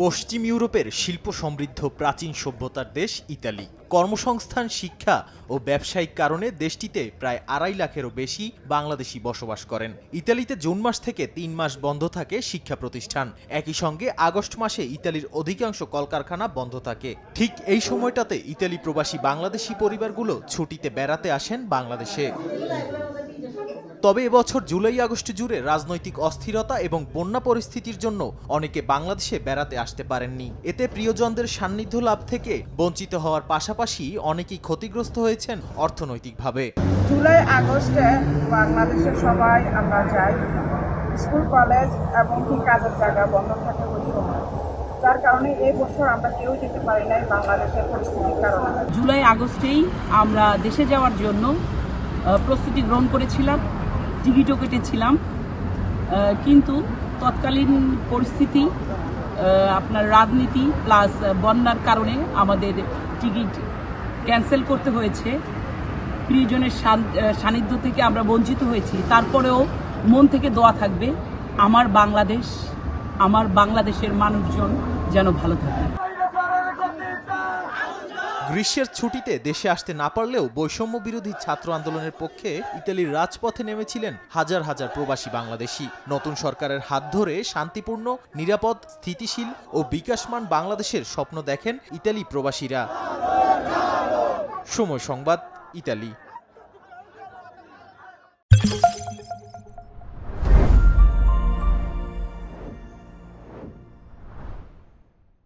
পশ্চিম ইউরোপের শিল্প সমৃদ্ধ প্রাচীন সভ্যতার দেশ ইতালি। কর্মসংস্থান, শিক্ষা ও ব্যবসায়িক কারণে দেশটিতে প্রায় 2.5 লাখেরও বেশি বাংলাদেশি বসবাস করেন। ইতালিতে জুন মাস থেকে 3 মাস বন্ধ থাকে শিক্ষা প্রতিষ্ঠান। একই সঙ্গে আগস্ট মাসে ইতালির অধিকাংশ কলকারখানা বন্ধ থাকে। ঠিক এই সময়টাতে ইতালি প্রবাসী বাংলাদেশি পরিবারগুলো ছুটিতে বেড়াতে আসেন বাংলাদেশে। তবে এবছর জুলাই আগস্ট জুড়ে রাজনৈতিক অস্থিরতা এবং বন্যা পরিস্থিতির জন্য অনেকে বাংলাদেশে বেড়াতে আসতে পারেননি। এতে প্রিয়জনদের সান্নিধ্য লাভ থেকে বঞ্চিত হওয়ার পাশাপাশি অনেকেই ক্ষতিগ্রস্ত হয়েছেন অর্থনৈতিকভাবে। জুলাই আগস্টে বাংলাদেশের সবাই আমরা যাই, স্কুল কলেজ এবং কি কাজের জায়গা বন্ধ থাকে ওই সময়, যার কারণে এই বছর আমরা কেউ যেতে পারি নাই বাংলাদেশের পরিস্থিতির কারণে। জুলাই আগস্টেই আমরা দেশে যাওয়ার জন্য প্রস্তুতি গ্রহণ করেছিলাম, টিকিটও কেটেছিলাম, কিন্তু তৎকালীন পরিস্থিতি, আপনার রাজনীতি প্লাস বন্যার কারণে আমাদের টিকিট ক্যান্সেল করতে হয়েছে। প্রিয়জনের সান্নিধ্য থেকে আমরা বঞ্চিত হয়েছি। তারপরেও মন থেকে দোয়া থাকবে আমার বাংলাদেশ, আমার বাংলাদেশের মানুষজন যেন ভালো থাকে। গ্রীষ্মের ছুটিতে দেশে আসতে না পারলেও বৈষম্য বিরোধী ছাত্র আন্দোলনের পক্ষে ইতালির রাজপথে নেমেছিলেন হাজার হাজার প্রবাসী বাংলাদেশি। নতুন সরকারের হাত ধরে শান্তিপূর্ণ, নিরাপদ, স্থিতিশীল ও বিকাশমান বাংলাদেশের স্বপ্ন দেখেন ইতালি প্রবাসীরা। সময় সংবাদ, ইতালি।